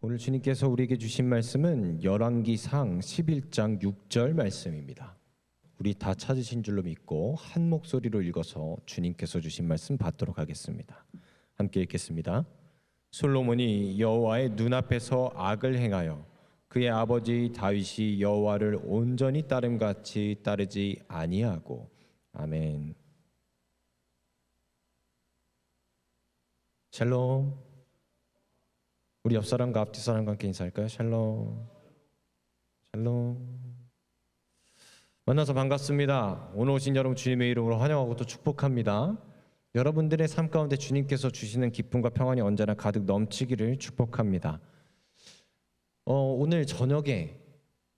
오늘 주님께서 우리에게 주신 말씀은 열왕기상 11장 6절 말씀입니다. 우리 다 찾으신 줄로 믿고 한 목소리로 읽어서 주님께서 주신 말씀 받도록 하겠습니다. 함께 읽겠습니다. 솔로몬이 여호와의 눈앞에서 악을 행하여 그의 아버지 다윗이 여호와를 온전히 따름같이 따르지 아니하고. 아멘. 샬롬. 우리 옆 사람과 앞뒤 사람과 함께 인사할까요? 샬롬. 샬롬. 만나서 반갑습니다. 오늘 오신 여러분 주님의 이름으로 환영하고 또 축복합니다. 여러분들의 삶 가운데 주님께서 주시는 기쁨과 평안이 언제나 가득 넘치기를 축복합니다. 오늘 저녁에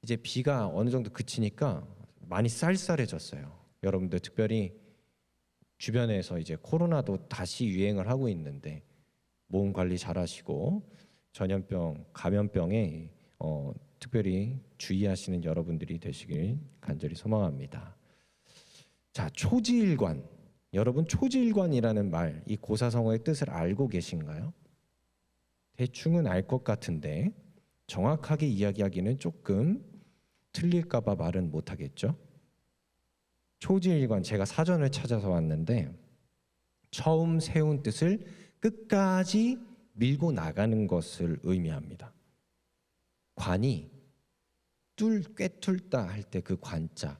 이제 비가 어느 정도 그치니까 많이 쌀쌀해졌어요. 여러분들 특별히 주변에서 이제 코로나도 다시 유행을 하고 있는데 몸 관리 잘 하시고 전염병, 감염병에 특별히 주의하시는 여러분들이 되시길 간절히 소망합니다. 자, 초지일관. 여러분 초지일관이라는 말, 이 고사성어의 뜻을 알고 계신가요? 대충은 알 것 같은데 정확하게 이야기하기는 조금 틀릴까 봐 말은 못하겠죠. 초지일관, 제가 사전을 찾아서 왔는데 처음 세운 뜻을 끝까지 밀고 나가는 것을 의미합니다. 관이 꿰뚫다 할 때 그 관자예요.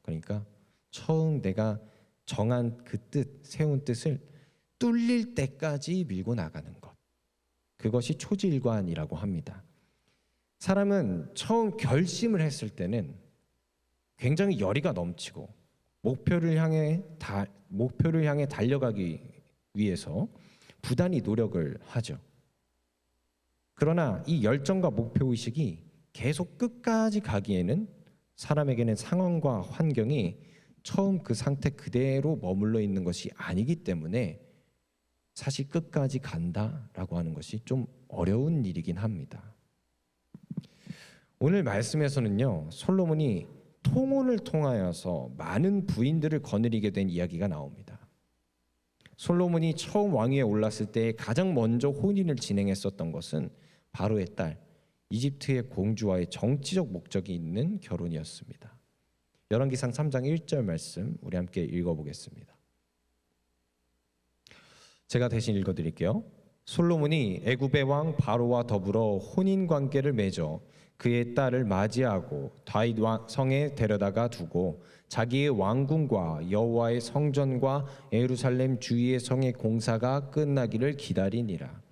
그러니까 처음 내가 정한 그 뜻, 세운 뜻을 뚫릴 때까지 밀고 나가는 것. 그것이 초지일관이라고 합니다. 사람은 처음 결심을 했을 때는 굉장히 열의가 넘치고 목표를 향해 달려가기 위해서 부단히 노력을 하죠. 그러나 이 열정과 목표의식이 계속 끝까지 가기에는 사람에게는 상황과 환경이 처음 그 상태 그대로 머물러 있는 것이 아니기 때문에 사실 끝까지 간다라고 하는 것이 좀 어려운 일이긴 합니다. 오늘 말씀에서는요, 솔로몬이 통혼을 통하여서 많은 부인들을 거느리게 된 이야기가 나옵니다. 솔로몬이 처음 왕위에 올랐을 때 가장 먼저 혼인을 진행했었던 것은 바로의 딸 이집트의 공주와의 정치적 목적이 있는 결혼이었습니다. 열왕기상 3장 1절 말씀 우리 함께 읽어보겠습니다. 제가 대신 읽어드릴게요. 솔로몬이 애굽의 왕 바로와 더불어 혼인 관계를 맺어 그의 딸을 맞이하고 다윗 성에 데려다가 두고 자기의 왕궁과 여호와의 성전과 예루살렘 주위의 성의 공사가 끝나기를 기다리니라.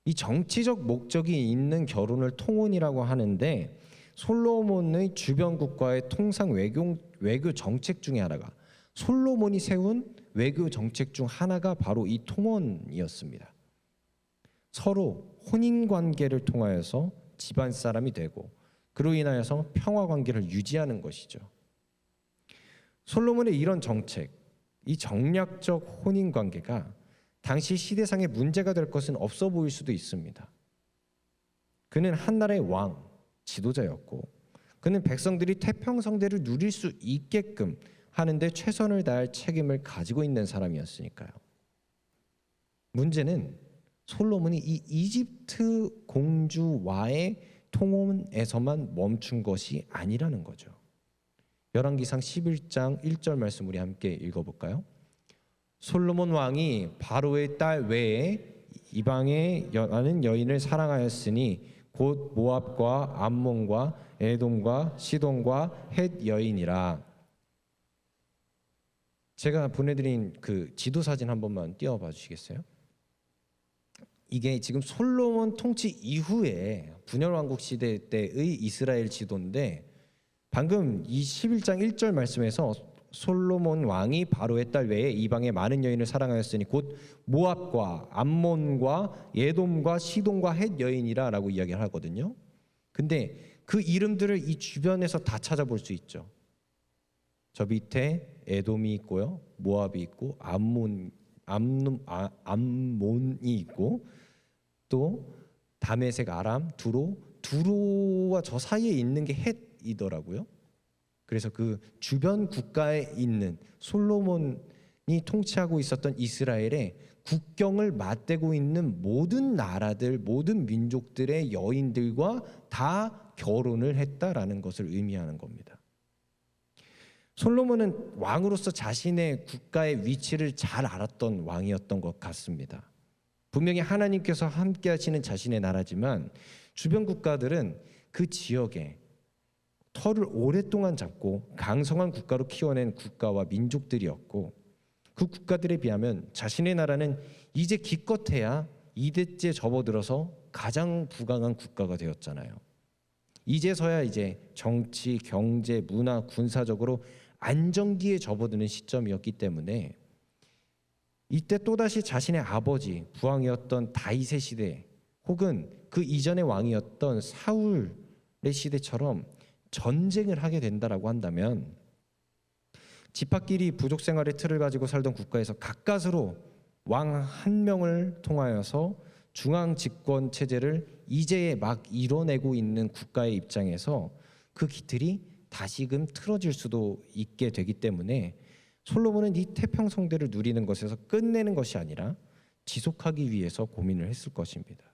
이 정치적 목적이 있는 결혼을 통혼이라고 하는데 솔로몬의 주변 국가의 통상 외교 정책 중에 하나가, 솔로몬이 세운 외교 정책 중 하나가 바로 이 통혼이었습니다. 서로 혼인 관계를 통하여서 집안 사람이 되고 그로 인하여서 평화 관계를 유지하는 것이죠. 솔로몬의 이런 정책, 이 정략적 혼인 관계가 당시 시대상의 문제가 될 것은 없어 보일 수도 있습니다. 그는 한 나라의 왕, 지도자였고 그는 백성들이 태평성대를 누릴 수 있게끔 하는데 최선을 다할 책임을 가지고 있는 사람이었으니까요. 문제는 솔로몬이 이 이집트 공주와의 통혼에서만 멈춘 것이 아니라는 거죠. 열왕기상 11장 1절 말씀 우리 함께 읽어볼까요? 솔로몬 왕이 바로의 딸 외에 이방에 많은 여인을 사랑하였으니 곧 모압과 암몬과 에돔과 시돈과 헷 여인이라. 제가 보내드린 그 지도 사진 한 번만 띄워봐 주시겠어요? 이게 지금 솔로몬 통치 이후에 분열왕국 시대 때의 이스라엘 지도인데 방금 이 11장 1절 말씀에서 솔로몬 왕이 바로의 딸 외에 이방의 많은 여인을 사랑하였으니 곧 모압과 암몬과 에돔과 시돈과 헷 여인이라 라고 이야기를 하거든요. 근데 그 이름들을 이 주변에서 다 찾아볼 수 있죠. 저 밑에 에돔이 있고요, 모압이 있고 암몬이 있고 또 다메섹, 아람, 두로와 저 사이에 있는 게 헷이더라고요. 그래서 그 주변 국가에 있는 솔로몬이 통치하고 있었던 이스라엘의 국경을 맞대고 있는 모든 나라들, 모든 민족들의 여인들과 다 결혼을 했다라는 것을 의미하는 겁니다. 솔로몬은 왕으로서 자신의 국가의 위치를 잘 알았던 왕이었던 것 같습니다. 분명히 하나님께서 함께 하시는 자신의 나라지만 주변 국가들은 그 지역에 터를 오랫동안 잡고 강성한 국가로 키워낸 국가와 민족들이었고, 그 국가들에 비하면 자신의 나라는 이제 기껏해야 2대째 접어들어서 가장 부강한 국가가 되었잖아요. 이제서야 이제 정치, 경제, 문화, 군사적으로 안정기에 접어드는 시점이었기 때문에 이때 또다시 자신의 아버지 부왕이었던 다윗의 시대, 혹은 그 이전의 왕이었던 사울의 시대처럼 전쟁을 하게 된다라고 한다면, 지파끼리 부족 생활의 틀을 가지고 살던 국가에서 가까스로 왕 한 명을 통하여서 중앙 집권 체제를 이제 막 이뤄내고 있는 국가의 입장에서 그 기틀이 다시금 틀어질 수도 있게 되기 때문에 솔로몬은 이 태평성대를 누리는 것에서 끝내는 것이 아니라 지속하기 위해서 고민을 했을 것입니다.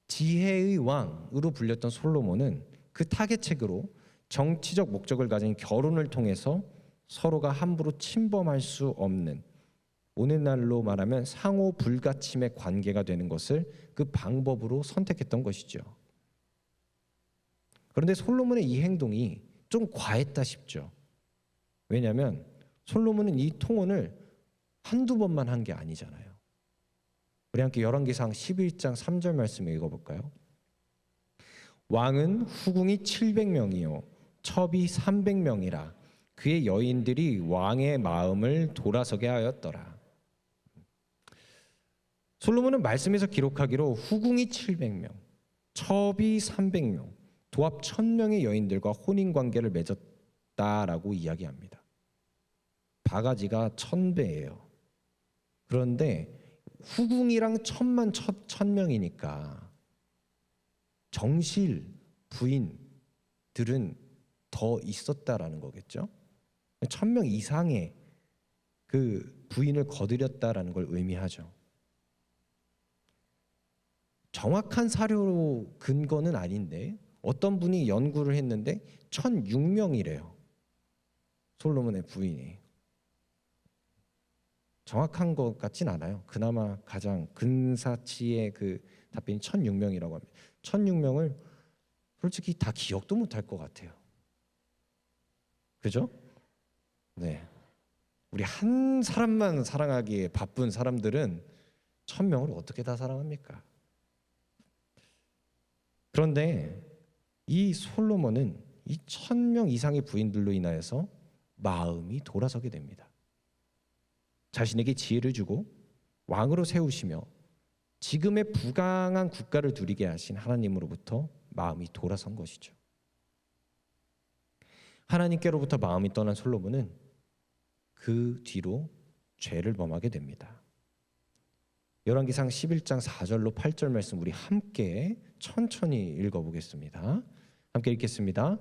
지혜의 왕으로 불렸던 솔로몬은 그 타겟책으로 정치적 목적을 가진 결혼을 통해서 서로가 함부로 침범할 수 없는, 오늘날로 말하면 상호 불가침의 관계가 되는 것을 그 방법으로 선택했던 것이죠. 그런데 솔로몬의 이 행동이 좀 과했다 싶죠. 왜냐하면 솔로몬은 이 통혼을 한두 번만 한 게 아니잖아요. 우리 함께 열왕기상 11장 3절 말씀 읽어볼까요? 왕은 후궁이 700명이요 첩이 300명이라 그의 여인들이 왕의 마음을 돌아서게 하였더라. 솔로몬은 말씀에서 기록하기로 후궁이 700명, 첩이 300명, 도합 1000명의 여인들과 혼인관계를 맺었다라고 이야기합니다. 바가지가 1000배예요. 그런데 후궁이랑 첩만 1000명이니까 정실 부인들은 더 있었다라는 거겠죠. 1000명 이상의 그 부인을 거들였다라는 걸 의미하죠. 정확한 사료로 근거는 아닌데 어떤 분이 연구를 했는데 1006명이래요. 솔로몬의 부인이. 정확한 것 같진 않아요. 그나마 가장 근사치의 그 답변이 1006명이라고 합니다. 1006명을 솔직히 다 기억도 못할 것 같아요. 그죠? 네. 우리 한 사람만 사랑하기에 바쁜 사람들은 1000명을 어떻게 다 사랑합니까? 그런데 이 솔로몬은 이 1000명 이상의 부인들로 인하여서 마음이 돌아서게 됩니다. 자신에게 지혜를 주고 왕으로 세우시며 지금의 부강한 국가를 누리게 하신 하나님으로부터 마음이 돌아선 것이죠. 하나님께로부터 마음이 떠난 솔로몬은 그 뒤로 죄를 범하게 됩니다. 열왕기상 11장 4절로 8절 말씀 우리 함께 천천히 읽어보겠습니다. 함께 읽겠습니다.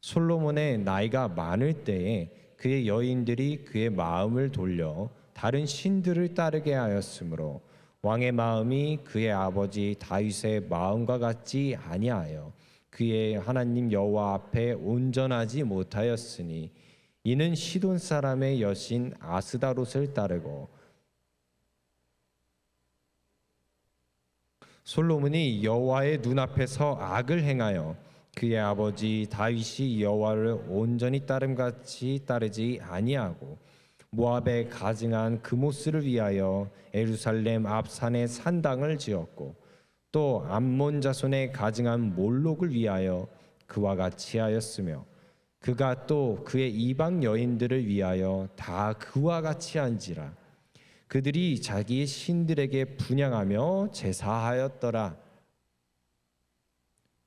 솔로몬의 나이가 많을 때에 그의 여인들이 그의 마음을 돌려 다른 신들을 따르게 하였으므로 왕의 마음이 그의 아버지 다윗의 마음과 같지 아니하여 그의 하나님 여호와 앞에 온전하지 못하였으니 이는 시돈 사람의 여신 아스다롯을 따르고 솔로몬이 여호와의 눈앞에서 악을 행하여 그의 아버지 다윗이 여호와를 온전히 따름같이 따르지 아니하고 모압에 가증한 그모스를 위하여 예루살렘 앞산에 산당을 지었고 또 암몬 자손에 가증한 몰록을 위하여 그와 같이 하였으며 그가 또 그의 이방 여인들을 위하여 다 그와 같이 한지라 그들이 자기의 신들에게 분향하며 제사하였더라.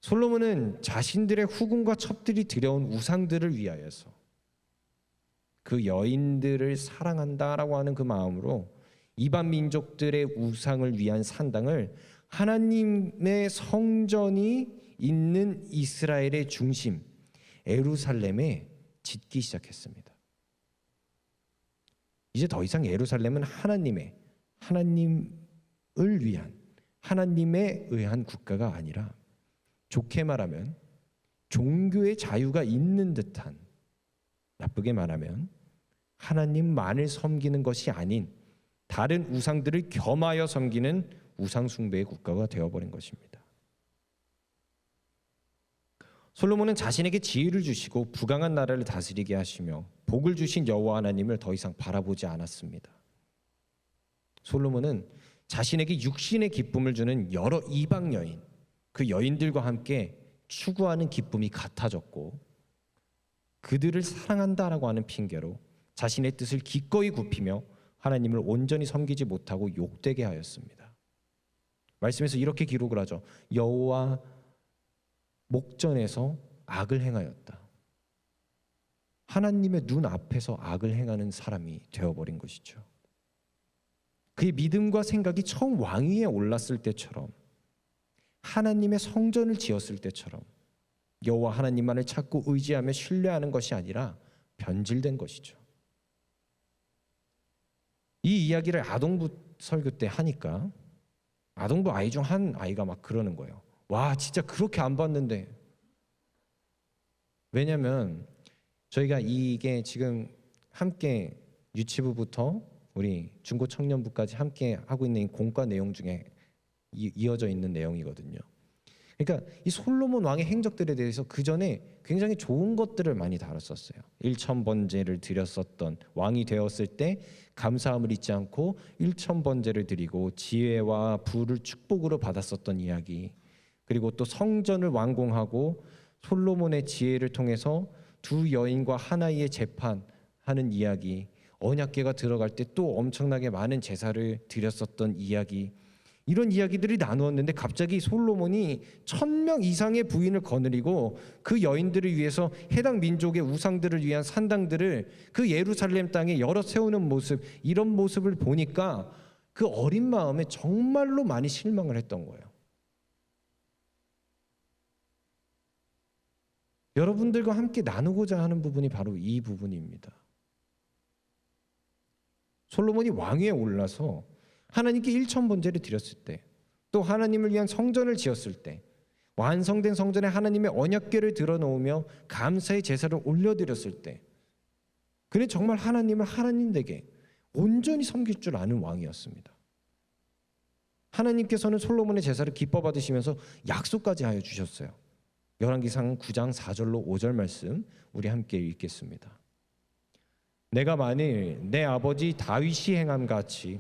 솔로몬은 자신들의 후궁과 첩들이 들여온 우상들을 위하여서 그 여인들을 사랑한다라고 하는 그 마음으로 이방 민족들의 우상을 위한 산당을 하나님의 성전이 있는 이스라엘의 중심 예루살렘에 짓기 시작했습니다. 이제 더 이상 예루살렘은 하나님의 하나님을 위한, 하나님에 의한 국가가 아니라, 좋게 말하면 종교의 자유가 있는 듯한, 나쁘게 말하면 하나님만을 섬기는 것이 아닌 다른 우상들을 겸하여 섬기는 우상 숭배의 국가가 되어버린 것입니다. 솔로몬은 자신에게 지혜를 주시고 부강한 나라를 다스리게 하시며 복을 주신 여호와 하나님을 더 이상 바라보지 않았습니다. 솔로몬은 자신에게 육신의 기쁨을 주는 여러 이방 여인, 그 여인들과 함께 추구하는 기쁨이 같아졌고, 그들을 사랑한다라고 하는 핑계로 자신의 뜻을 기꺼이 굽히며 하나님을 온전히 섬기지 못하고 욕되게 하였습니다. 말씀에서 이렇게 기록을 하죠. 여호와 목전에서 악을 행하였다. 하나님의 눈 앞에서 악을 행하는 사람이 되어버린 것이죠. 그의 믿음과 생각이 처음 왕위에 올랐을 때처럼, 하나님의 성전을 지었을 때처럼 여호와 하나님만을 찾고 의지하며 신뢰하는 것이 아니라 변질된 것이죠. 이 이야기를 아동부 설교 때 하니까 아동부 아이 중 한 아이가 막 그러는 거예요. 와, 진짜 그렇게 안 봤는데. 왜냐하면 저희가 이게 지금 함께 유치부부터 우리 중고 청년부까지 함께 하고 있는 공과 내용 중에 이어져 있는 내용이거든요. 그러니까 이 솔로몬 왕의 행적들에 대해서 그 전에 굉장히 좋은 것들을 많이 다뤘었어요. 일천번제를 드렸었던, 왕이 되었을 때 감사함을 잊지 않고 일천번제를 드리고 지혜와 부를 축복으로 받았었던 이야기, 그리고 또 성전을 완공하고 솔로몬의 지혜를 통해서 두 여인과 한 아이의 재판하는 이야기, 언약궤가 들어갈 때 또 엄청나게 많은 제사를 드렸었던 이야기, 이런 이야기들이 나누었는데 갑자기 솔로몬이 1000명 이상의 부인을 거느리고 그 여인들을 위해서 해당 민족의 우상들을 위한 산당들을 그 예루살렘 땅에 여러 세우는 모습, 이런 모습을 보니까 그 어린 마음에 정말로 많이 실망을 했던 거예요. 여러분들과 함께 나누고자 하는 부분이 바로 이 부분입니다. 솔로몬이 왕위에 올라서 하나님께 일천번제를 드렸을 때, 또 하나님을 위한 성전을 지었을 때, 완성된 성전에 하나님의 언약궤를 들어놓으며 감사의 제사를 올려드렸을 때, 그는 정말 하나님을 하나님 되게 온전히 섬길 줄 아는 왕이었습니다. 하나님께서는 솔로몬의 제사를 기뻐 받으시면서 약속까지 하여 주셨어요. 열왕기상 9장 4절로 5절 말씀 우리 함께 읽겠습니다. 내가 만일 내 아버지 다윗이 행함 같이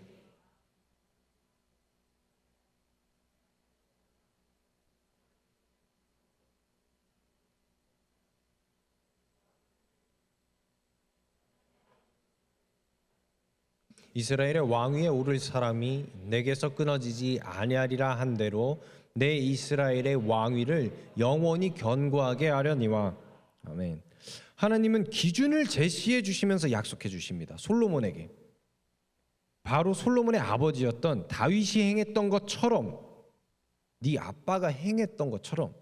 이스라엘의 왕위에 오를 사람이 내게서 끊어지지 아니하리라 한 대로 내 이스라엘의 왕위를 영원히 견고하게 하려니와. 아멘. 하나님은 기준을 제시해 주시면서 약속해 주십니다. 솔로몬에게. 바로 솔로몬의 아버지였던 다윗이 행했던 것처럼, 네 아빠가 행했던 것처럼,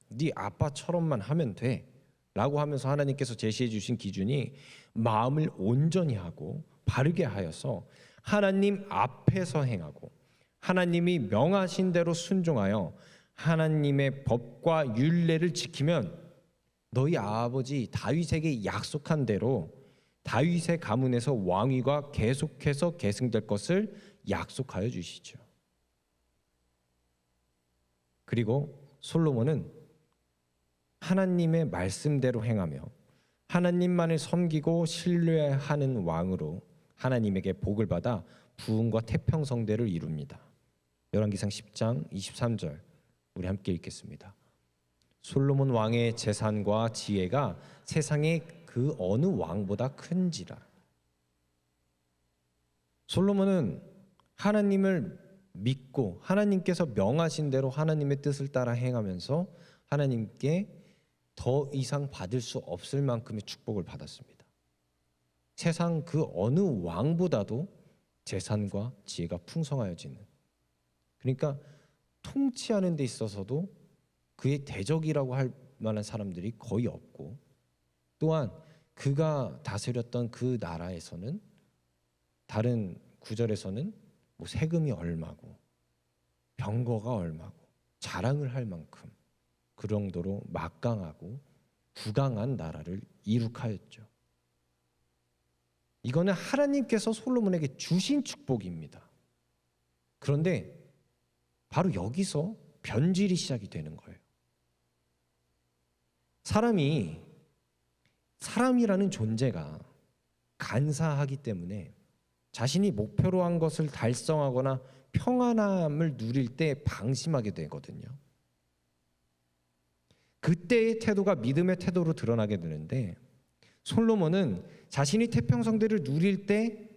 네 아빠처럼만 하면 돼 라고 하면서 하나님께서 제시해 주신 기준이 마음을 온전히 하고 바르게 하여서 하나님 앞에서 행하고 하나님이 명하신 대로 순종하여 하나님의 법과 율례를 지키면 너희 아버지 다윗에게 약속한 대로 다윗의 가문에서 왕위가 계속해서 계승될 것을 약속하여 주시죠. 그리고 솔로몬은 하나님의 말씀대로 행하며 하나님만을 섬기고 신뢰하는 왕으로 하나님에게 복을 받아 부흥과 태평성대를 이룹니다. 열왕기상 10장 23절 우리 함께 읽겠습니다. 솔로몬 왕의 재산과 지혜가 세상의 그 어느 왕보다 큰지라. 솔로몬은 하나님을 믿고 하나님께서 명하신 대로 하나님의 뜻을 따라 행하면서 하나님께 더 이상 받을 수 없을 만큼의 축복을 받았습니다. 세상 그 어느 왕보다도 재산과 지혜가 풍성하여지는, 그러니까 통치하는 데 있어서도 그의 대적이라고 할 만한 사람들이 거의 없고, 또한 그가 다스렸던 그 나라에서는, 다른 구절에서는 뭐 세금이 얼마고 병거가 얼마고 자랑을 할 만큼 그 정도로 막강하고 부강한 나라를 이룩하였죠. 이거는 하나님께서 솔로몬에게 주신 축복입니다. 그런데 바로 여기서 변질이 시작이 되는 거예요. 사람이라는 존재가 간사하기 때문에 자신이 목표로 한 것을 달성하거나 평안함을 누릴 때 방심하게 되거든요. 그때의 태도가 믿음의 태도로 드러나게 되는데, 솔로몬은 자신이 태평성대를 누릴 때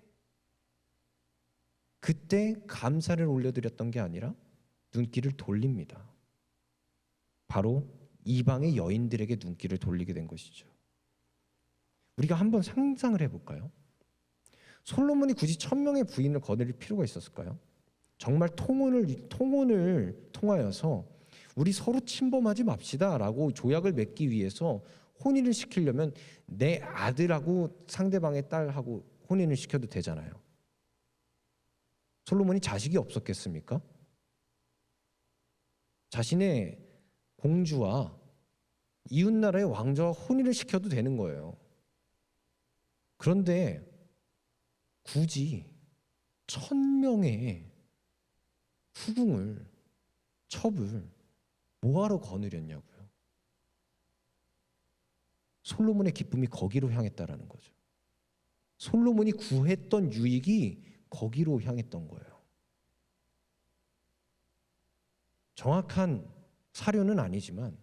그때 감사를 올려드렸던 게 아니라 눈길을 돌립니다. 바로 이방의 여인들에게 눈길을 돌리게 된 것이죠. 우리가 한번 상상을 해볼까요? 솔로몬이 굳이 1000명의 부인을 거느릴 필요가 있었을까요? 정말 통혼을 통하여서 우리 서로 침범하지 맙시다라고 조약을 맺기 위해서 혼인을 시키려면 내 아들하고 상대방의 딸하고 혼인을 시켜도 되잖아요. 솔로몬이 자식이 없었겠습니까? 자신의 공주와 이웃나라의 왕자와 혼인을 시켜도 되는 거예요. 그런데 굳이 1000명의 후궁을 첩을 뭐하러 거느렸냐고요. 솔로몬의 기쁨이 거기로 향했다라는 거죠. 솔로몬이 구했던 유익이 거기로 향했던 거예요. 정확한 사료는 아니지만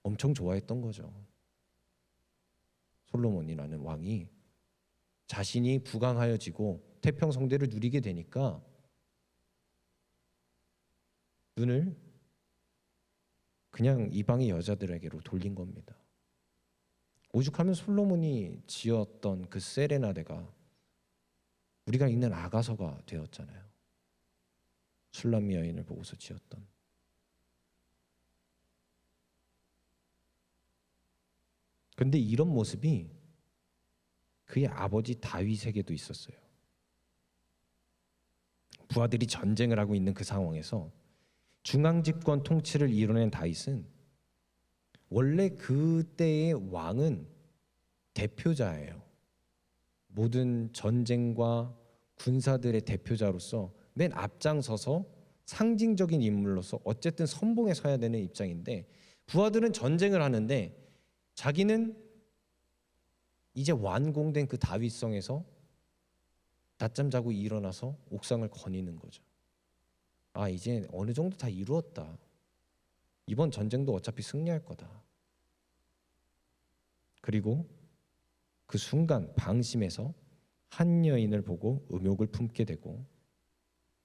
엄청 좋아했던 거죠. 솔로몬이라는 왕이 자신이 부강하여지고 태평성대를 누리게 되니까 눈을 그냥 이방의 여자들에게로 돌린 겁니다. 오죽하면 솔로몬이 지었던 그 세레나데가 우리가 읽는 아가서가 되었잖아요. 술람미 여인을 보고서 지었던. 그런데 이런 모습이 그의 아버지 다윗에게도 있었어요. 부하들이 전쟁을 하고 있는 그 상황에서 중앙집권 통치를 이뤄낸 다윗은 원래 그때의 왕은 대표자예요. 모든 전쟁과 군사들의 대표자로서 맨 앞장서서 상징적인 인물로서 어쨌든 선봉에 서야 되는 입장인데, 부하들은 전쟁을 하는데 자기는 이제 완공된 그 다윗성에서 낮잠 자고 일어나서 옥상을 거니는 거죠. 아, 이제 어느 정도 다 이루었다. 이번 전쟁도 어차피 승리할 거다. 그리고 그 순간 방심해서 한 여인을 보고 음욕을 품게 되고,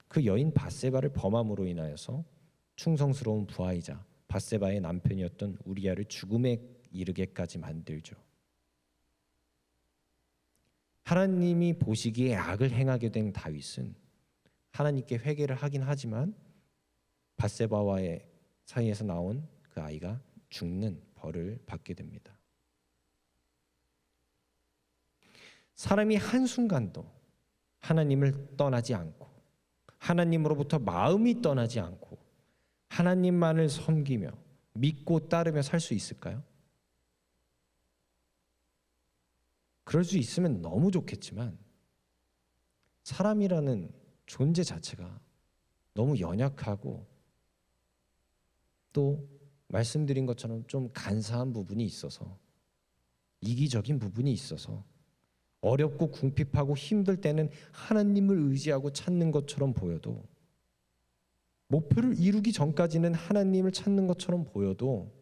그 여인 밧세바를 범함으로 인하여서 충성스러운 부하이자 밧세바의 남편이었던 우리아를 죽음에 이르게까지 만들죠. 하나님이 보시기에 악을 행하게 된 다윗은 하나님께 회개를 하긴 하지만 밧세바와의 사이에서 나온 그 아이가 죽는 벌을 받게 됩니다. 사람이 한순간도 하나님을 떠나지 않고 하나님으로부터 마음이 떠나지 않고 하나님만을 섬기며 믿고 따르며 살 수 있을까요? 그럴 수 있으면 너무 좋겠지만 사람이라는 존재 자체가 너무 연약하고 또 말씀드린 것처럼 좀 간사한 부분이 있어서, 이기적인 부분이 있어서 어렵고 궁핍하고 힘들 때는 하나님을 의지하고 찾는 것처럼 보여도, 목표를 이루기 전까지는 하나님을 찾는 것처럼 보여도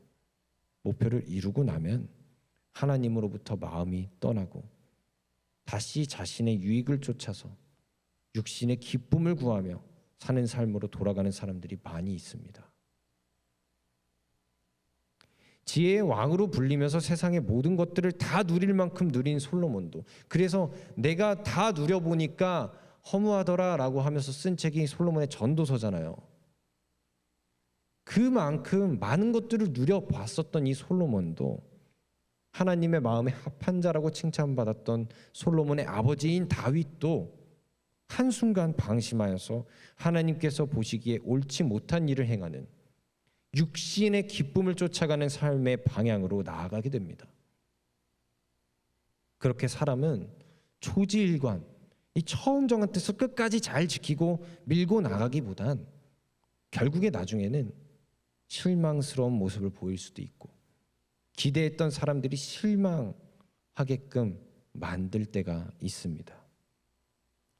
목표를 이루고 나면 하나님으로부터 마음이 떠나고 다시 자신의 유익을 쫓아서 육신의 기쁨을 구하며 사는 삶으로 돌아가는 사람들이 많이 있습니다. 지혜의 왕으로 불리면서 세상의 모든 것들을 다 누릴 만큼 누린 솔로몬도, 그래서 내가 다 누려보니까 허무하더라라고 하면서 쓴 책이 솔로몬의 전도서잖아요. 그만큼 많은 것들을 누려봤었던 이 솔로몬도 하나님의 마음에 합한 자라고 칭찬받았던 솔로몬의 아버지인 다윗도 한순간 방심하여서 하나님께서 보시기에 옳지 못한 일을 행하는 육신의 기쁨을 쫓아가는 삶의 방향으로 나아가게 됩니다. 그렇게 사람은 초지일관, 이 처음 정한 뜻을 끝까지 잘 지키고 밀고 나가기보단 결국에 나중에는 실망스러운 모습을 보일 수도 있고 기대했던 사람들이 실망하게끔 만들 때가 있습니다.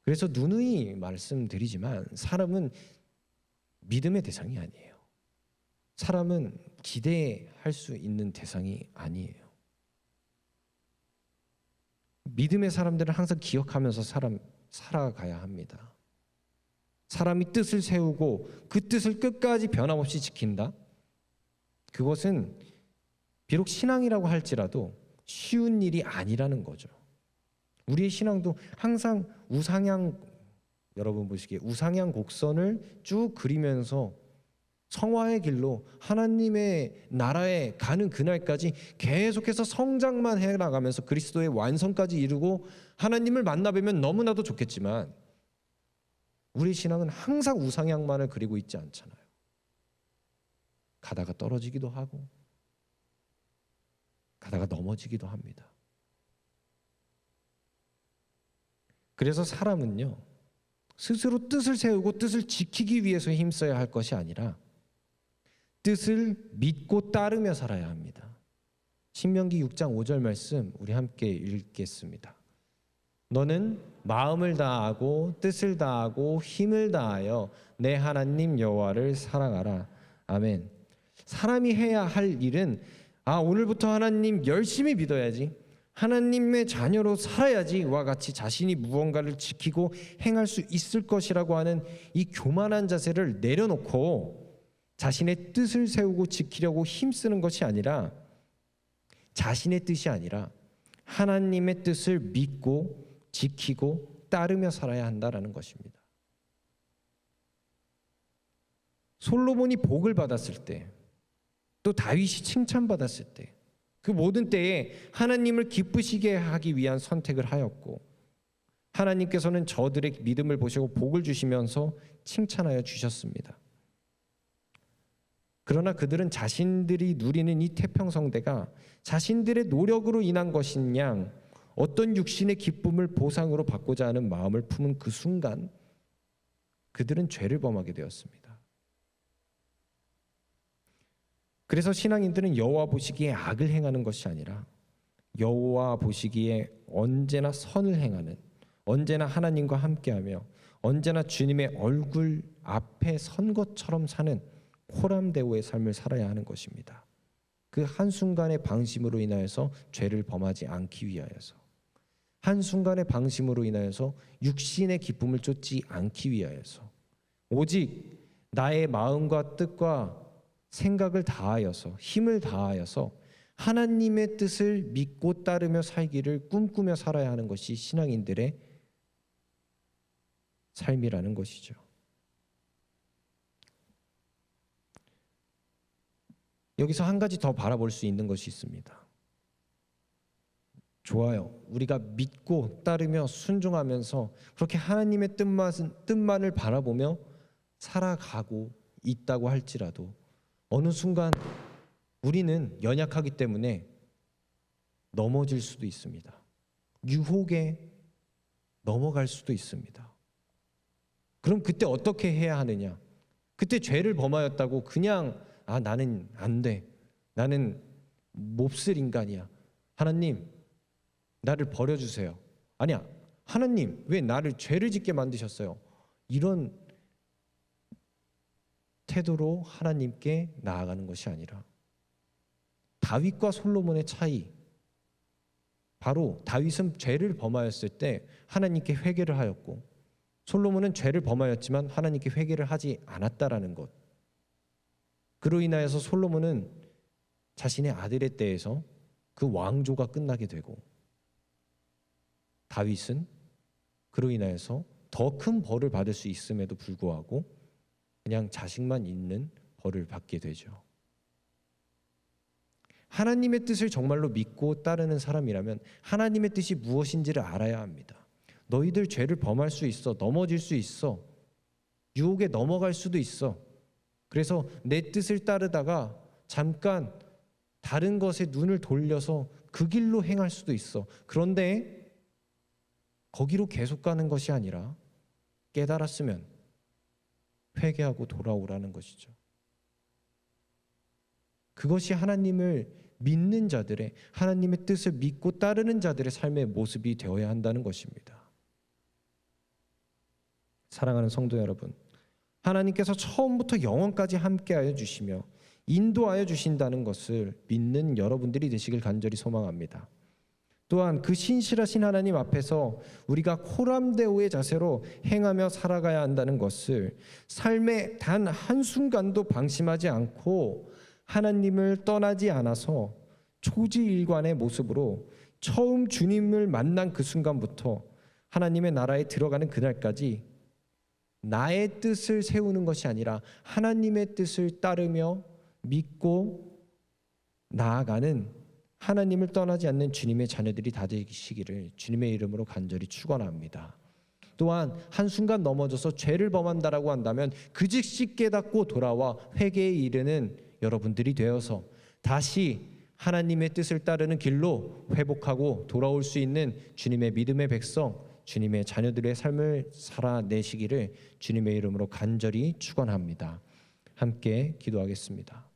그래서 누누이 말씀드리지만 사람은 믿음의 대상이 아니에요. 사람은 기대할 수 있는 대상이 아니에요. 믿음의 사람들은 항상 기억하면서 살아가야 합니다. 사람이 뜻을 세우고 그 뜻을 끝까지 변함없이 지킨다? 그것은 비록 신앙이라고 할지라도 쉬운 일이 아니라는 거죠. 우리의 신앙도 항상 여러분 보시기에 우상향 곡선을 쭉 그리면서 성화의 길로 하나님의 나라에 가는 그날까지 계속해서 성장만 해나가면서 그리스도의 완성까지 이루고 하나님을 만나뵈면 너무나도 좋겠지만 우리 신앙은 항상 우상향만을 그리고 있지 않잖아요. 가다가 떨어지기도 하고 가다가 넘어지기도 합니다. 그래서 사람은요, 스스로 뜻을 세우고 뜻을 지키기 위해서 힘써야 할 것이 아니라 뜻을 믿고 따르며 살아야 합니다. 신명기 6장 5절 말씀 우리 함께 읽겠습니다. 너는 마음을 다하고 뜻을 다하고 힘을 다하여 내 하나님 여호와를 사랑하라. 아멘. 사람이 해야 할 일은 오늘부터 하나님 열심히 믿어야지, 하나님의 자녀로 살아야지와 같이 자신이 무언가를 지키고 행할 수 있을 것이라고 하는 이 교만한 자세를 내려놓고 자신의 뜻을 세우고 지키려고 힘쓰는 것이 아니라, 자신의 뜻이 아니라 하나님의 뜻을 믿고 지키고 따르며 살아야 한다라는 것입니다. 솔로몬이 복을 받았을 때, 또 다윗이 칭찬받았을 때, 그 모든 때에 하나님을 기쁘시게 하기 위한 선택을 하였고, 하나님께서는 저들의 믿음을 보시고 복을 주시면서 칭찬하여 주셨습니다. 그러나 그들은 자신들이 누리는 이 태평성대가 자신들의 노력으로 인한 것인 양 어떤 육신의 기쁨을 보상으로 받고자 하는 마음을 품은 그 순간 그들은 죄를 범하게 되었습니다. 그래서 신앙인들은 여호와 보시기에 악을 행하는 것이 아니라 여호와 보시기에 언제나 선을 행하는, 언제나 하나님과 함께하며 언제나 주님의 얼굴 앞에 선 것처럼 사는 호람대오의 삶을 살아야 하는 것입니다. 그 한순간의 방심으로 인하여서 죄를 범하지 않기 위하여서, 한순간의 방심으로 인하여서 육신의 기쁨을 쫓지 않기 위하여서, 오직 나의 마음과 뜻과 생각을 다하여서, 힘을 다하여서 하나님의 뜻을 믿고 따르며 살기를 꿈꾸며 살아야 하는 것이 신앙인들의 삶이라는 것이죠. 여기서 한 가지 더 바라볼 수 있는 것이 있습니다. 좋아요. 우리가 믿고 따르며 순종하면서 그렇게 하나님의 뜻만을 바라보며 살아가고 있다고 할지라도 어느 순간 우리는 연약하기 때문에 넘어질 수도 있습니다. 유혹에 넘어갈 수도 있습니다. 그럼 그때 어떻게 해야 하느냐? 그때 죄를 범하였다고 그냥 나는 안 돼, 나는 몹쓸 인간이야, 하나님 나를 버려주세요, 아니야 하나님 왜 나를 죄를 짓게 만드셨어요, 이런 태도로 하나님께 나아가는 것이 아니라, 다윗과 솔로몬의 차이, 바로 다윗은 죄를 범하였을 때 하나님께 회개를 하였고 솔로몬은 죄를 범하였지만 하나님께 회개를 하지 않았다라는 것. 그로 인하여서 솔로몬은 자신의 아들의 때에서 그 왕조가 끝나게 되고, 다윗은 그로 인하여서 더 큰 벌을 받을 수 있음에도 불구하고 그냥 자식만 있는 벌을 받게 되죠. 하나님의 뜻을 정말로 믿고 따르는 사람이라면 하나님의 뜻이 무엇인지를 알아야 합니다. 너희들 죄를 범할 수 있어. 넘어질 수 있어. 유혹에 넘어갈 수도 있어. 그래서 내 뜻을 따르다가 잠깐 다른 것에 눈을 돌려서 그 길로 행할 수도 있어. 그런데 거기로 계속 가는 것이 아니라 깨달았으면 회개하고 돌아오라는 것이죠. 그것이 하나님을 믿는 자들의, 하나님의 뜻을 믿고 따르는 자들의 삶의 모습이 되어야 한다는 것입니다. 사랑하는 성도 여러분, 하나님께서 처음부터 영원까지 함께하여 주시며 인도하여 주신다는 것을 믿는 여러분들이 되시길 간절히 소망합니다. 또한 그 신실하신 하나님 앞에서 우리가 코람데오의 자세로 행하며 살아가야 한다는 것을 삶의 단 한순간도 방심하지 않고 하나님을 떠나지 않아서 초지일관의 모습으로 처음 주님을 만난 그 순간부터 하나님의 나라에 들어가는 그날까지 나의 뜻을 세우는 것이 아니라 하나님의 뜻을 따르며 믿고 나아가는, 하나님을 떠나지 않는 주님의 자녀들이 다 되시기를 주님의 이름으로 간절히 축원합니다. 또한 한순간 넘어져서 죄를 범한다라고 한다면 그 즉시 깨닫고 돌아와 회개에 이르는 여러분들이 되어서 다시 하나님의 뜻을 따르는 길로 회복하고 돌아올 수 있는 주님의 믿음의 백성, 주님의 자녀들의 삶을 살아내시기를 주님의 이름으로 간절히 축원합니다. 함께 기도하겠습니다.